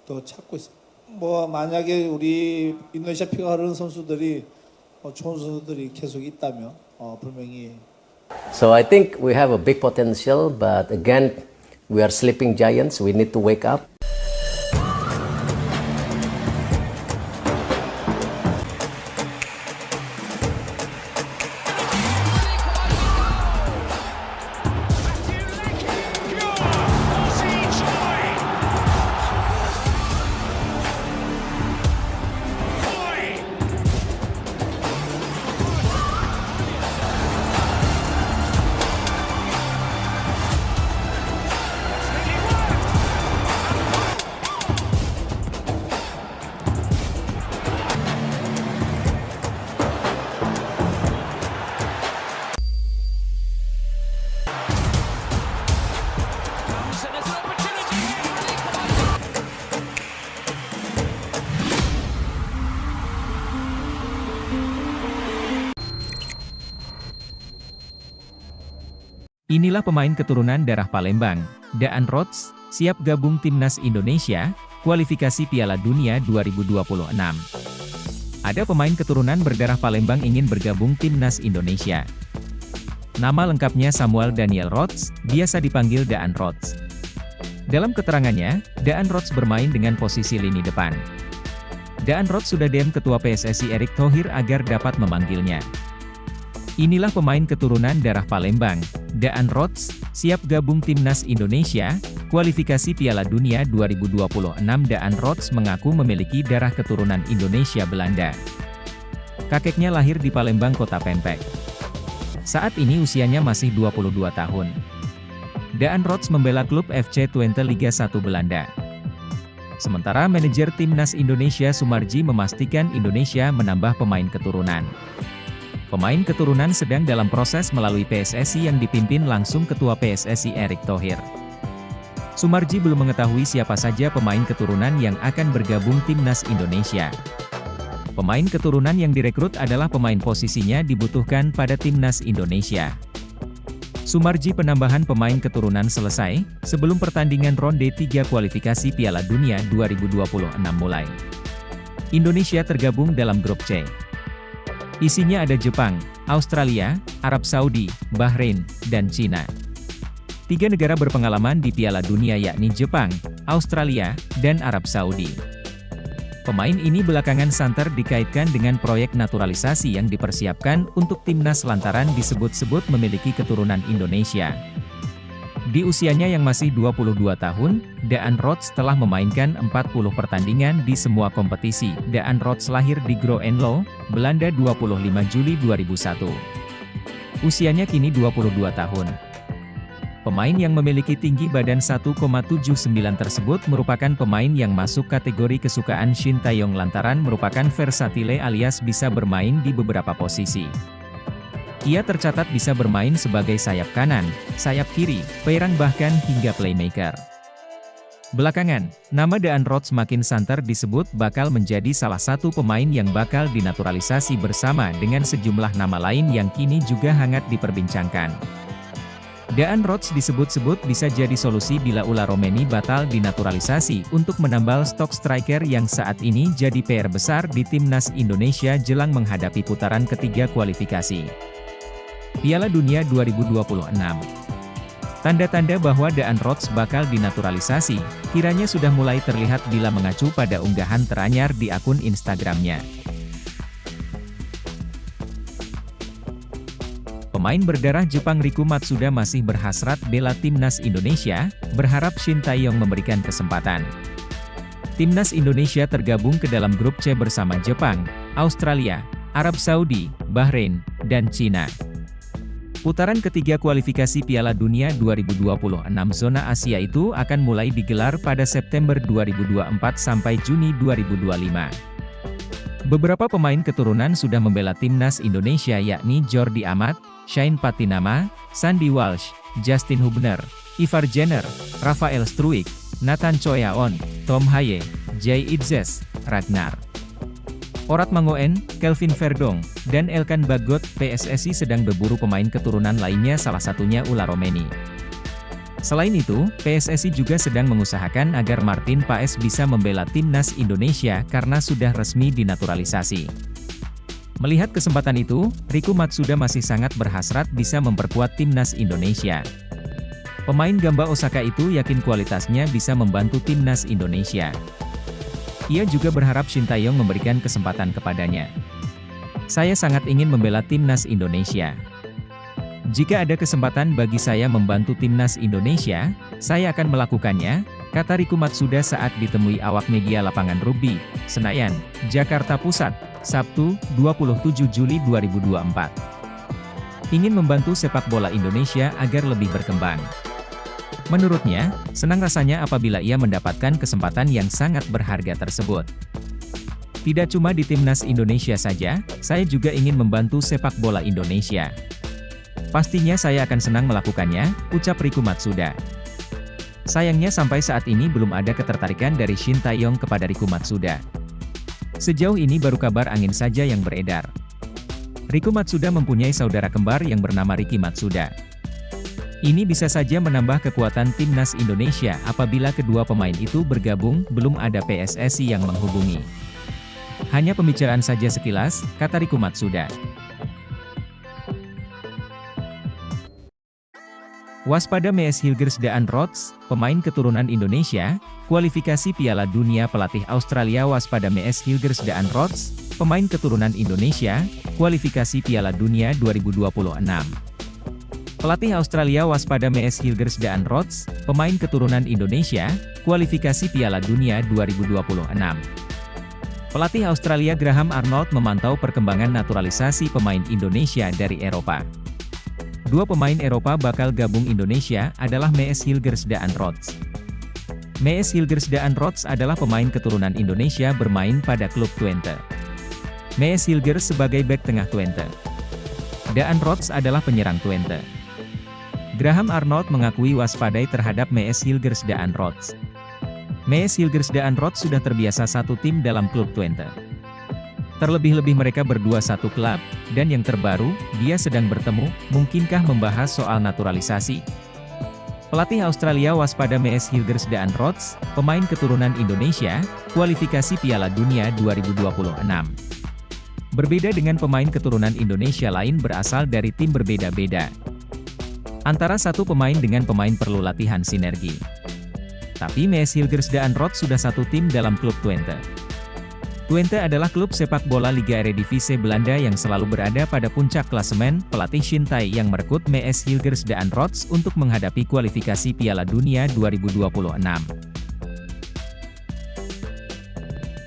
또 찾고 있습니다. 뭐 만약에 우리 인도네시아 피가 흐르는 선수들이 좋은 선수들이 계속 있다면 분명히. So I think we have a big potential, but again, we are sleeping giants. We need to wake up. Inilah pemain keturunan darah Palembang, Daan Rots, siap gabung Timnas Indonesia, kualifikasi Piala Dunia 2026. Ada pemain keturunan berdarah Palembang ingin bergabung Timnas Indonesia. Nama lengkapnya Samuel Daniel Rots, biasa dipanggil Daan Rots. Dalam keterangannya, Daan Rots bermain dengan posisi lini depan. Daan Rots sudah DM Ketua PSSI Erick Thohir agar dapat memanggilnya. Inilah pemain keturunan darah Palembang, Daan Rots, siap gabung Timnas Indonesia, kualifikasi Piala Dunia 2026. Daan Rots mengaku memiliki darah keturunan Indonesia Belanda. Kakeknya lahir di Palembang, Kota Pempek. Saat ini usianya masih 22 tahun. Daan Rots membela klub FC Twente Liga 1 Belanda. Sementara manajer Timnas Indonesia Sumarji memastikan Indonesia menambah pemain keturunan. Pemain keturunan sedang dalam proses melalui PSSI yang dipimpin langsung Ketua PSSI Erick Thohir. Sumarji belum mengetahui siapa saja pemain keturunan yang akan bergabung Timnas Indonesia. Pemain keturunan yang direkrut adalah pemain posisinya dibutuhkan pada Timnas Indonesia. Sumarji penambahan pemain keturunan selesai, sebelum pertandingan ronde 3 kualifikasi Piala Dunia 2026 mulai. Indonesia tergabung dalam grup C. Isinya ada Jepang, Australia, Arab Saudi, Bahrain, dan Cina. 3 negara berpengalaman di Piala Dunia yakni Jepang, Australia, dan Arab Saudi. Pemain ini belakangan santer dikaitkan dengan proyek naturalisasi yang dipersiapkan untuk timnas lantaran disebut-sebut memiliki keturunan Indonesia. Di usianya yang masih 22 tahun, Daan Rots telah memainkan 40 pertandingan di semua kompetisi. Daan Rots lahir di Groenlo, Belanda 25 Juli 2001. Usianya kini 22 tahun. Pemain yang memiliki tinggi badan 1,79 tersebut merupakan pemain yang masuk kategori kesukaan Shin Taeyong lantaran merupakan versatile alias bisa bermain di beberapa posisi. Ia tercatat bisa bermain sebagai sayap kanan, sayap kiri, penyerang bahkan hingga playmaker. Belakangan, nama Daan Rots makin santer disebut bakal menjadi salah satu pemain yang bakal dinaturalisasi bersama dengan sejumlah nama lain yang kini juga hangat diperbincangkan. Daan Rots disebut-sebut bisa jadi solusi bila Ula Romeni batal dinaturalisasi untuk menambal stok striker yang saat ini jadi PR besar di Timnas Indonesia jelang menghadapi putaran ketiga kualifikasi Piala Dunia 2026. Tanda-tanda bahwa Daan Rots bakal dinaturalisasi, kiranya sudah mulai terlihat bila mengacu pada unggahan teranyar di akun Instagramnya. Pemain berdarah Jepang Riku Matsuda masih berhasrat bela Timnas Indonesia, berharap Shin Taeyong memberikan kesempatan. Timnas Indonesia tergabung ke dalam grup C bersama Jepang, Australia, Arab Saudi, Bahrain, dan Cina. Putaran ketiga kualifikasi Piala Dunia 2026 zona Asia itu akan mulai digelar pada September 2024 sampai Juni 2025. Beberapa pemain keturunan sudah membela Timnas Indonesia yakni Jordi Amat, Shane Patinama, Sandy Walsh, Justin Hubner, Ivar Jenner, Rafael Struijk, Nathan Choyaon, Tom Haye, Jay Itzes, Ragnar Orat Mangoen, Kelvin Verdong, dan Elkan Bagot. PSSI sedang berburu pemain keturunan lainnya salah satunya Ula Romeni. Selain itu, PSSI juga sedang mengusahakan agar Martin Paes bisa membela timnas Indonesia karena sudah resmi dinaturalisasi. Melihat kesempatan itu, Riku Matsuda masih sangat berhasrat bisa memperkuat timnas Indonesia. Pemain Gamba Osaka itu yakin kualitasnya bisa membantu timnas Indonesia. Ia juga berharap Shin Tae-yong memberikan kesempatan kepadanya. Saya sangat ingin membela timnas Indonesia. Jika ada kesempatan bagi saya membantu timnas Indonesia, saya akan melakukannya, kata Riku Matsuda saat ditemui awak media lapangan rugby, Senayan, Jakarta Pusat, Sabtu, 27 Juli 2024. Ingin membantu sepak bola Indonesia agar lebih berkembang. Menurutnya, senang rasanya apabila ia mendapatkan kesempatan yang sangat berharga tersebut. Tidak cuma di timnas Indonesia saja, saya juga ingin membantu sepak bola Indonesia. Pastinya saya akan senang melakukannya, ucap Riku Matsuda. Sayangnya sampai saat ini belum ada ketertarikan dari Shin Tae-yong kepada Riku Matsuda. Sejauh ini baru kabar angin saja yang beredar. Riku Matsuda mempunyai saudara kembar yang bernama Riki Matsuda. Ini bisa saja menambah kekuatan timnas Indonesia apabila kedua pemain itu bergabung, belum ada PSSI yang menghubungi. Hanya pembicaraan saja sekilas, kata Riku Matsuda. Waspada Mees Hilgersdaan Rots, pemain keturunan Indonesia, kualifikasi Piala Dunia pelatih Australia waspada Mees Hilgersdaan Rots, pemain keturunan Indonesia, kualifikasi Piala Dunia 2026. Pelatih Australia waspada Mees Hilgersdaan Rots, pemain keturunan Indonesia, kualifikasi Piala Dunia 2026. Pelatih Australia Graham Arnold memantau perkembangan naturalisasi pemain Indonesia dari Eropa. Dua pemain Eropa bakal gabung Indonesia adalah Mees Hilgersdaan Rots. Mees Hilgersdaan Rots adalah pemain keturunan Indonesia bermain pada klub Twente. Mees Hilgers sebagai bek tengah Twente. Daan Rots adalah penyerang Twente. Graham Arnold mengakui waspadai terhadap Mees Hilgersdaan Rots. Mees Hilgersdaan Rots sudah terbiasa satu tim dalam klub Twente. Terlebih-lebih mereka berdua satu klub, dan yang terbaru, dia sedang bertemu, mungkinkah membahas soal naturalisasi. Pelatih Australia waspada Mees Hilgersdaan Rots, pemain keturunan Indonesia, kualifikasi Piala Dunia 2026. Berbeda dengan pemain keturunan Indonesia lain berasal dari tim berbeda-beda. Antara satu pemain dengan pemain perlu latihan sinergi. Tapi Mees Hilgersdaan Rots sudah satu tim dalam klub Twente. Twente adalah klub sepak bola Liga Eredivisie Belanda yang selalu berada pada puncak klasemen. Pelatih Shin Tae yang merekrut Mees Hilgersdaan Rots untuk menghadapi kualifikasi Piala Dunia 2026.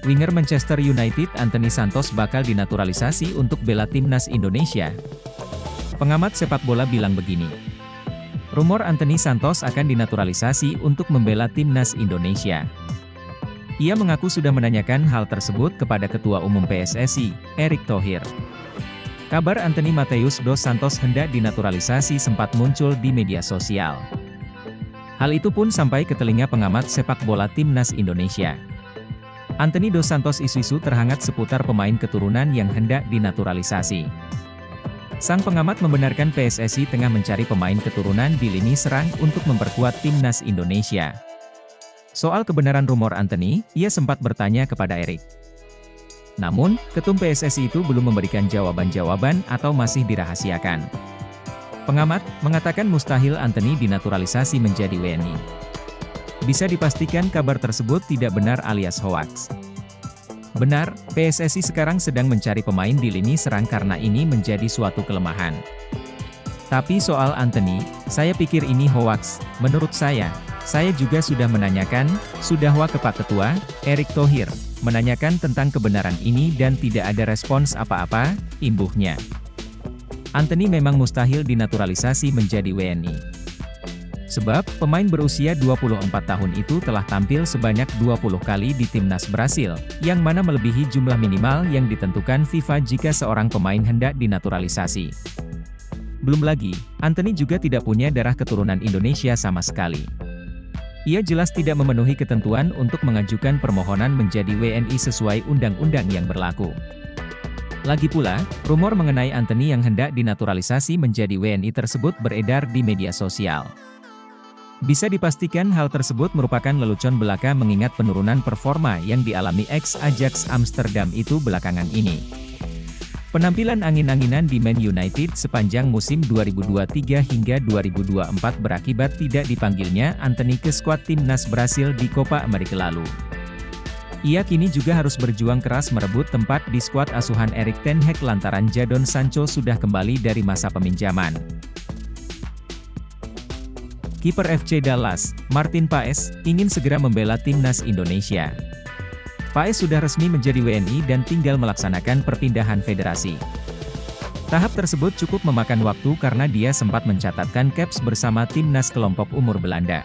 Winger Manchester United Anthony Santos bakal dinaturalisasi untuk bela timnas Indonesia. Pengamat sepak bola bilang begini. Rumor Anthony Santos akan dinaturalisasi untuk membela timnas Indonesia. Ia mengaku sudah menanyakan hal tersebut kepada Ketua Umum PSSI, Erick Thohir. Kabar Anthony Mateus dos Santos hendak dinaturalisasi sempat muncul di media sosial. Hal itu pun sampai ke telinga pengamat sepak bola timnas Indonesia. Anthony dos Santos isu-isu terhangat seputar pemain keturunan yang hendak dinaturalisasi. Sang pengamat membenarkan PSSI tengah mencari pemain keturunan di lini serang untuk memperkuat timnas Indonesia. Soal kebenaran rumor Anthony, ia sempat bertanya kepada Erick. Namun, Ketum PSSI itu belum memberikan jawaban-jawaban atau masih dirahasiakan. Pengamat mengatakan mustahil Anthony dinaturalisasi menjadi WNI. Bisa dipastikan kabar tersebut tidak benar alias hoaks. Benar, PSSI sekarang sedang mencari pemain di lini serang karena ini menjadi suatu kelemahan. Tapi soal Anthony, saya pikir ini hoaks. Menurut saya juga sudah menanyakan, sudahwa ke Pak Ketua, Erick Thohir, menanyakan tentang kebenaran ini dan tidak ada respons apa-apa, imbuhnya. Anthony memang mustahil dinaturalisasi menjadi WNI. Sebab, pemain berusia 24 tahun itu telah tampil sebanyak 20 kali di timnas Brasil, yang mana melebihi jumlah minimal yang ditentukan FIFA jika seorang pemain hendak dinaturalisasi. Belum lagi, Anthony juga tidak punya darah keturunan Indonesia sama sekali. Ia jelas tidak memenuhi ketentuan untuk mengajukan permohonan menjadi WNI sesuai undang-undang yang berlaku. Lagi pula, rumor mengenai Anthony yang hendak dinaturalisasi menjadi WNI tersebut beredar di media sosial. Bisa dipastikan hal tersebut merupakan lelucon belaka mengingat penurunan performa yang dialami ex-Ajax Amsterdam itu belakangan ini. Penampilan angin-anginan di Man United sepanjang musim 2023 hingga 2024 berakibat tidak dipanggilnya Antony ke skuad timnas Brasil di Copa America lalu. Ia kini juga harus berjuang keras merebut tempat di skuad asuhan Erik ten Hag lantaran Jadon Sancho sudah kembali dari masa peminjaman. Kiper FC Dallas, Martin Paes, ingin segera membela timnas Indonesia. Paes sudah resmi menjadi WNI dan tinggal melaksanakan perpindahan federasi. Tahap tersebut cukup memakan waktu karena dia sempat mencatatkan caps bersama timnas kelompok umur Belanda.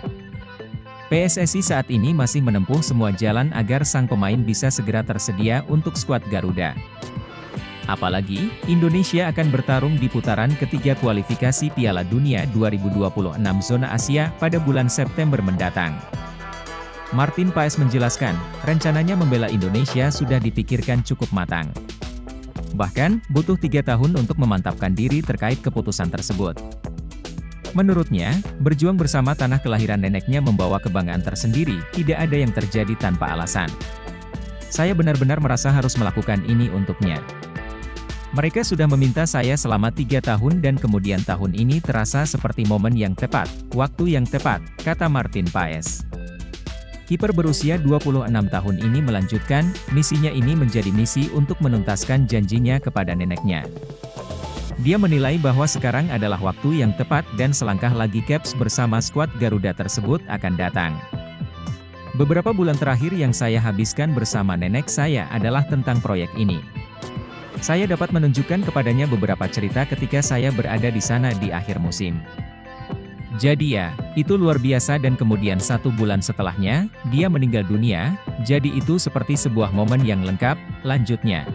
PSSI saat ini masih menempuh semua jalan agar sang pemain bisa segera tersedia untuk skuad Garuda. Apalagi, Indonesia akan bertarung di putaran ketiga kualifikasi Piala Dunia 2026 zona Asia pada bulan September mendatang. Martin Paes menjelaskan, rencananya membela Indonesia sudah dipikirkan cukup matang. Bahkan, butuh 3 tahun untuk memantapkan diri terkait keputusan tersebut. Menurutnya, berjuang bersama tanah kelahiran neneknya membawa kebanggaan tersendiri, tidak ada yang terjadi tanpa alasan. Saya benar-benar merasa harus melakukan ini untuknya. Mereka sudah meminta saya selama 3 tahun dan kemudian tahun ini terasa seperti momen yang tepat, waktu yang tepat, kata Martin Paes. Kiper berusia 26 tahun ini melanjutkan, misinya ini menjadi misi untuk menuntaskan janjinya kepada neneknya. Dia menilai bahwa sekarang adalah waktu yang tepat dan selangkah lagi caps bersama skuad Garuda tersebut akan datang. Beberapa bulan terakhir yang saya habiskan bersama nenek saya adalah tentang proyek ini. Saya dapat menunjukkan kepadanya beberapa cerita ketika saya berada di sana di akhir musim. Jadi ya, itu luar biasa dan kemudian 1 bulan setelahnya, dia meninggal dunia, jadi itu seperti sebuah momen yang lengkap, lanjutnya.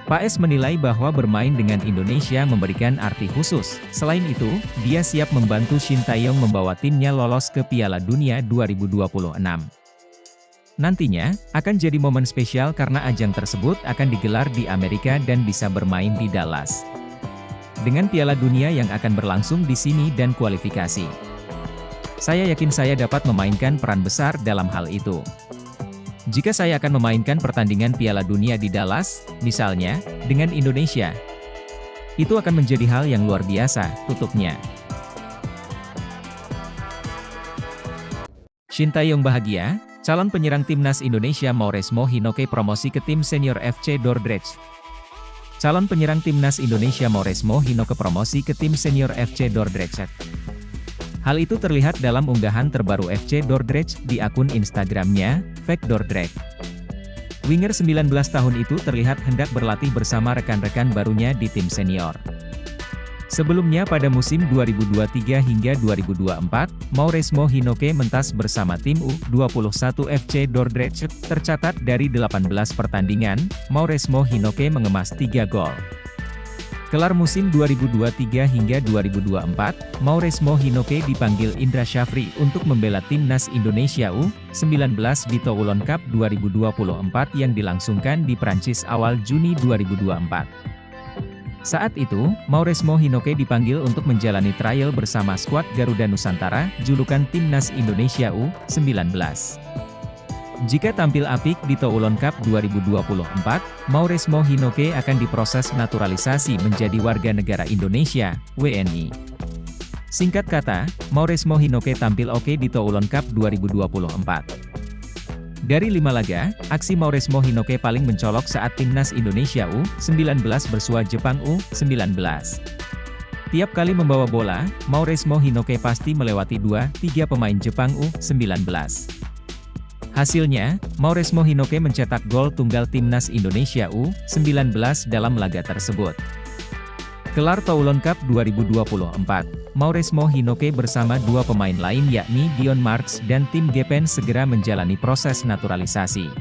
Paes menilai bahwa bermain dengan Indonesia memberikan arti khusus, selain itu, dia siap membantu Shin Tae-yong membawa timnya lolos ke Piala Dunia 2026. Nantinya, akan jadi momen spesial karena ajang tersebut akan digelar di Amerika dan bisa bermain di Dallas. Dengan Piala Dunia yang akan berlangsung di sini dan kualifikasi. Saya yakin saya dapat memainkan peran besar dalam hal itu. Jika saya akan memainkan pertandingan Piala Dunia di Dallas, misalnya, dengan Indonesia, itu akan menjadi hal yang luar biasa, tutupnya. Shin Tae-yong bahagia. Calon penyerang timnas Indonesia Mauresmo Hinoke promosi ke tim senior FC Dordrecht. Calon penyerang timnas Indonesia Mauresmo Hinoke promosi ke tim senior FC Dordrecht. Hal itu terlihat dalam unggahan terbaru FC Dordrecht di akun Instagramnya, Fake Dordrecht. Winger 19 tahun itu terlihat hendak berlatih bersama rekan-rekan barunya di tim senior. Sebelumnya pada musim 2023 hingga 2024, Mauresmo Hinoke mentas bersama tim U21 FC Dordrecht. Tercatat dari 18 pertandingan, Mauresmo Hinoke mengemas 3 gol. Kelar musim 2023 hingga 2024, Mauresmo Hinoke dipanggil Indra Syafri untuk membela timnas Indonesia U19 di Toulon Cup 2024 yang dilangsungkan di Prancis awal Juni 2024. Saat itu, Mauresmo Hinoke dipanggil untuk menjalani trial bersama skuad Garuda Nusantara, julukan Timnas Indonesia U19. Jika tampil apik di Toulon Cup 2024, Mauresmo Hinoke akan diproses naturalisasi menjadi warga negara Indonesia, WNI. Singkat kata, Mauresmo Hinoke tampil oke di Toulon Cup 2024. Dari 5 laga, aksi Mauresmo Hinoke paling mencolok saat timnas Indonesia U19 bersua Jepang U19. Tiap kali membawa bola, Mauresmo Hinoke pasti melewati 2-3 pemain Jepang U19. Hasilnya, Mauresmo Hinoke mencetak gol tunggal timnas Indonesia U19 dalam laga tersebut. Gelar Toulon Cup 2024, Mauresmo Hinoke bersama 2 pemain lain yakni Dion Marks dan Tim Gepen segera menjalani proses naturalisasi.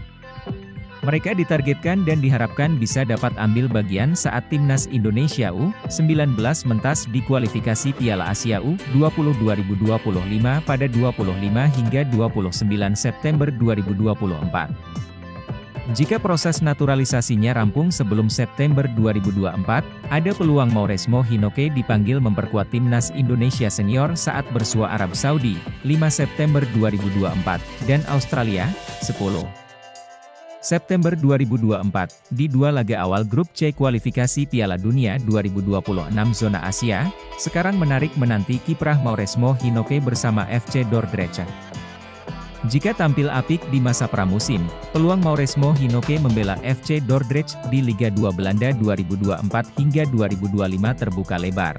Mereka ditargetkan dan diharapkan bisa dapat ambil bagian saat timnas Indonesia U19 mentas di kualifikasi Piala Asia U20 2025 pada 25 hingga 29 September 2024. Jika proses naturalisasinya rampung sebelum September 2024, ada peluang Mauresmo Hinoke dipanggil memperkuat timnas Indonesia senior saat bersua Arab Saudi, 5 September 2024, dan Australia, 10 September 2024, di dua laga awal grup C kualifikasi Piala Dunia 2026 zona Asia, sekarang menarik menanti kiprah Mauresmo Hinoke bersama FC Dordrecht. Jika tampil apik di masa pramusim, peluang Mauresmo Hinoke membela FC Dordrecht di Liga 2 Belanda 2024 hingga 2025 terbuka lebar.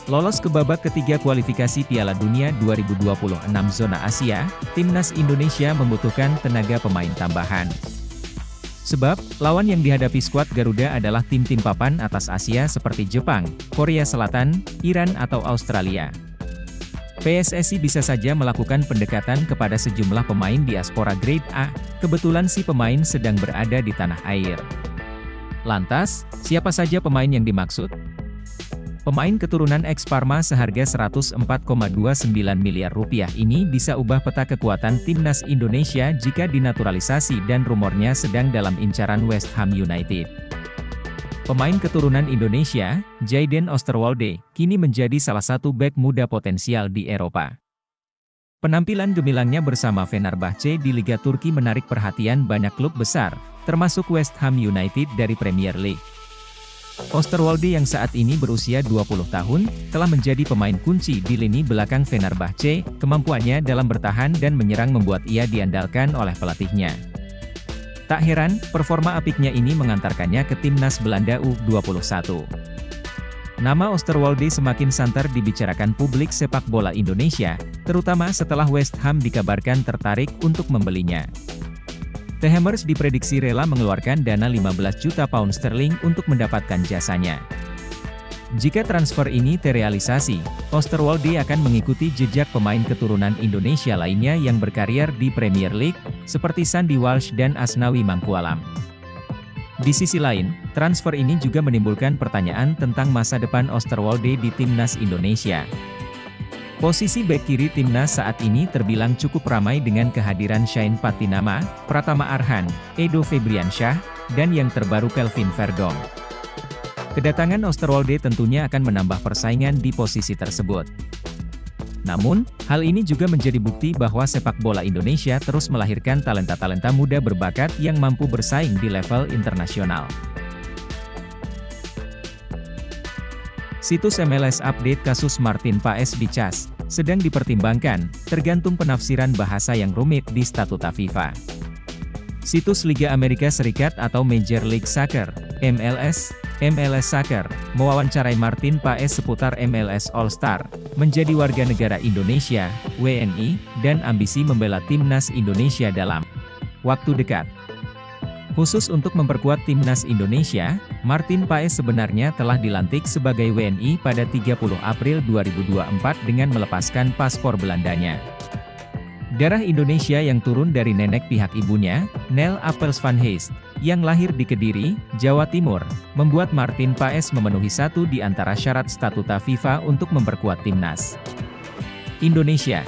Lolos ke babak ketiga kualifikasi Piala Dunia 2026 zona Asia, timnas Indonesia membutuhkan tenaga pemain tambahan. Sebab, lawan yang dihadapi skuad Garuda adalah tim-tim papan atas Asia seperti Jepang, Korea Selatan, Iran atau Australia. PSSI bisa saja melakukan pendekatan kepada sejumlah pemain diaspora grade A, kebetulan si pemain sedang berada di tanah air. Lantas, siapa saja pemain yang dimaksud? Pemain keturunan ex-Parma seharga Rp104,29 miliar ini bisa ubah peta kekuatan timnas Indonesia jika dinaturalisasi dan rumornya sedang dalam incaran West Ham United. Pemain keturunan Indonesia, Jayden Oosterwolde, kini menjadi salah satu bek muda potensial di Eropa. Penampilan gemilangnya bersama Fenerbahce di Liga Turki menarik perhatian banyak klub besar, termasuk West Ham United dari Premier League. Oosterwolde yang saat ini berusia 20 tahun, telah menjadi pemain kunci di lini belakang Fenerbahce, kemampuannya dalam bertahan dan menyerang membuat ia diandalkan oleh pelatihnya. Tak heran, performa apiknya ini mengantarkannya ke timnas Belanda U21. Nama Oosterwolde semakin santer dibicarakan publik sepak bola Indonesia, terutama setelah West Ham dikabarkan tertarik untuk membelinya. The Hammers diprediksi rela mengeluarkan dana 15 juta pound sterling untuk mendapatkan jasanya. Jika transfer ini terrealisasi, Oosterwolde akan mengikuti jejak pemain keturunan Indonesia lainnya yang berkarir di Premier League, seperti Sandy Walsh dan Asnawi Mangkualam. Di sisi lain, transfer ini juga menimbulkan pertanyaan tentang masa depan Oosterwolde di timnas Indonesia. Posisi bek kiri timnas saat ini terbilang cukup ramai dengan kehadiran Shane Patinama, Pratama Arhan, Edo Febriansyah, dan yang terbaru Kelvin Verdong. Kedatangan Oosterwolde tentunya akan menambah persaingan di posisi tersebut. Namun, hal ini juga menjadi bukti bahwa sepak bola Indonesia terus melahirkan talenta-talenta muda berbakat yang mampu bersaing di level internasional. Situs MLS update kasus Martin Paes di CAS, sedang dipertimbangkan, tergantung penafsiran bahasa yang rumit di statuta FIFA. Situs Liga Amerika Serikat atau Major League Soccer, MLS Soccer, mewawancarai Martin Paes seputar MLS All-Star, menjadi warga negara Indonesia, WNI, dan ambisi membela timnas Indonesia dalam waktu dekat. Khusus untuk memperkuat timnas Indonesia, Martin Paes sebenarnya telah dilantik sebagai WNI pada 30 April 2024 dengan melepaskan paspor Belandanya. Darah Indonesia yang turun dari nenek pihak ibunya, Nel Appels van Heest, yang lahir di Kediri, Jawa Timur, membuat Martin Paes memenuhi satu di antara syarat statuta FIFA untuk memperkuat timnas Indonesia.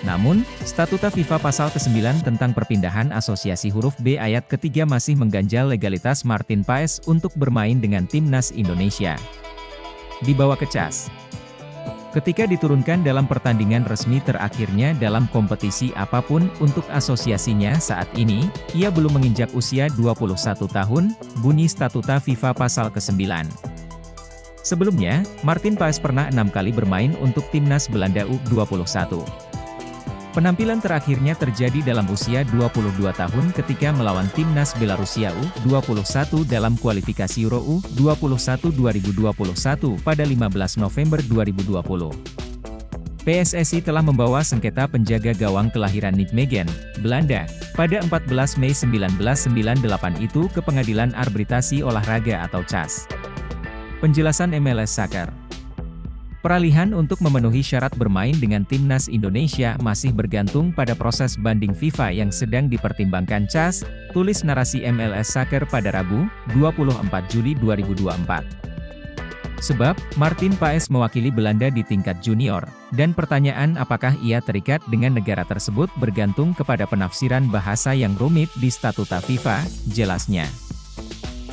Namun, statuta FIFA pasal ke-9 tentang perpindahan asosiasi huruf B ayat ke-3 masih mengganjal legalitas Martin Paes untuk bermain dengan timnas Indonesia. Dibawa ke CAS. Ketika diturunkan dalam pertandingan resmi terakhirnya dalam kompetisi apapun untuk asosiasinya saat ini, ia belum menginjak usia 21 tahun, bunyi statuta FIFA pasal ke-9. Sebelumnya, Martin Paes pernah 6 kali bermain untuk timnas Belanda U21. Penampilan terakhirnya terjadi dalam usia 22 tahun ketika melawan timnas Belarusia U21 dalam kualifikasi Euro U21 2021 pada 15 November 2020. PSSI telah membawa sengketa penjaga gawang kelahiran Nijmegen, Belanda, pada 14 Mei 1998 itu ke Pengadilan Arbitrasi Olahraga atau CAS. Penjelasan MLS Soccer. Peralihan untuk memenuhi syarat bermain dengan timnas Indonesia masih bergantung pada proses banding FIFA yang sedang dipertimbangkan CAS, tulis narasi MLS Soccer pada Rabu, 24 Juli 2024. Sebab, Martin Paes mewakili Belanda di tingkat junior, dan pertanyaan apakah ia terikat dengan negara tersebut bergantung kepada penafsiran bahasa yang rumit di statuta FIFA, jelasnya.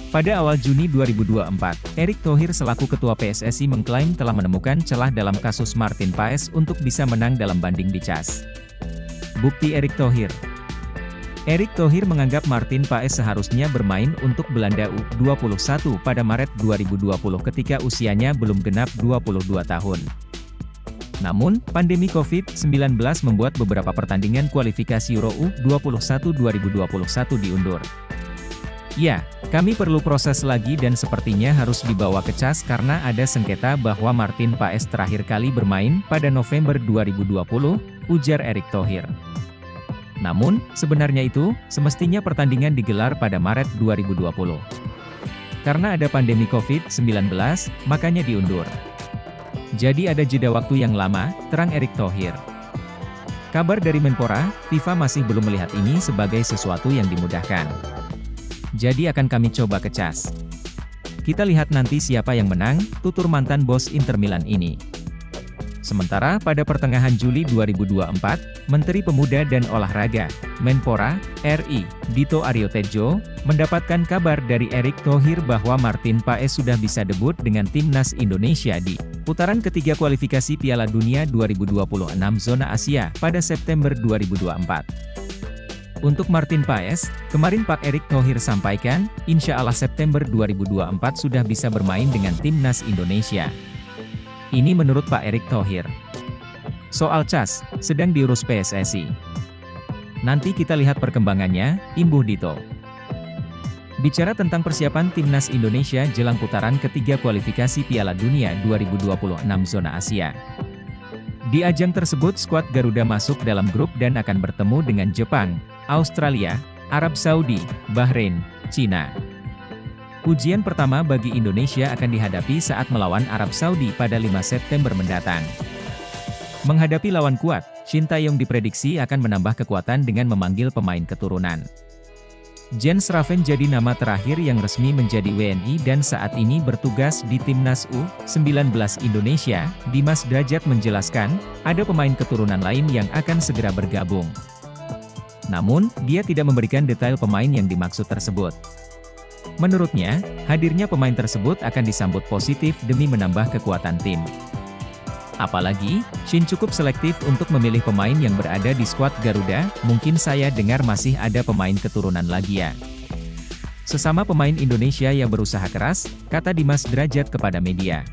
Pada awal Juni 2024, Erick Thohir selaku Ketua PSSI mengklaim telah menemukan celah dalam kasus Martin Paes untuk bisa menang dalam banding di CAS. Bukti Erick Thohir. Erick Thohir menganggap Martin Paes seharusnya bermain untuk Belanda U21 pada Maret 2020 ketika usianya belum genap 22 tahun. Namun, pandemi COVID-19 membuat beberapa pertandingan kualifikasi Euro U21 2021 diundur. Ya, kami perlu proses lagi dan sepertinya harus dibawa ke CAS karena ada sengketa bahwa Martin Paes terakhir kali bermain pada November 2020, ujar Erick Thohir. Namun, sebenarnya itu, semestinya pertandingan digelar pada Maret 2020. Karena ada pandemi COVID-19, makanya diundur. Jadi ada jeda waktu yang lama, terang Erick Thohir. Kabar dari Menpora, FIFA masih belum melihat ini sebagai sesuatu yang dimudahkan. Jadi akan kami coba ke CAS. Kita lihat nanti siapa yang menang, tutur mantan bos Inter Milan ini. Sementara pada pertengahan Juli 2024, Menteri Pemuda dan Olahraga, Menpora, RI, Dito Aryo Tejo, mendapatkan kabar dari Erick Thohir bahwa Martin Paes sudah bisa debut dengan timnas Indonesia di putaran ketiga kualifikasi Piala Dunia 2026 zona Asia pada September 2024. Untuk Martin Paes, kemarin Pak Erick Thohir sampaikan, insya Allah September 2024 sudah bisa bermain dengan timnas Indonesia. Ini menurut Pak Erick Thohir. Soal CAS, sedang diurus PSSI. Nanti kita lihat perkembangannya, imbuh Dito. Bicara tentang persiapan timnas Indonesia jelang putaran ketiga kualifikasi Piala Dunia 2026 zona Asia. Di ajang tersebut skuad Garuda masuk dalam grup dan akan bertemu dengan Jepang, Australia, Arab Saudi, Bahrain, Cina. Ujian pertama bagi Indonesia akan dihadapi saat melawan Arab Saudi pada 5 September mendatang. Menghadapi lawan kuat, Shin Tae-yong diprediksi akan menambah kekuatan dengan memanggil pemain keturunan. Jens Raven jadi nama terakhir yang resmi menjadi WNI dan saat ini bertugas di Timnas U19 Indonesia. Dimas Derajat menjelaskan, ada pemain keturunan lain yang akan segera bergabung. Namun, dia tidak memberikan detail pemain yang dimaksud tersebut. Menurutnya, hadirnya pemain tersebut akan disambut positif demi menambah kekuatan tim. Apalagi, Shin cukup selektif untuk memilih pemain yang berada di skuad Garuda, mungkin saya dengar masih ada pemain keturunan lagi ya. Sesama pemain Indonesia yang berusaha keras, kata Dimas Derajat kepada media.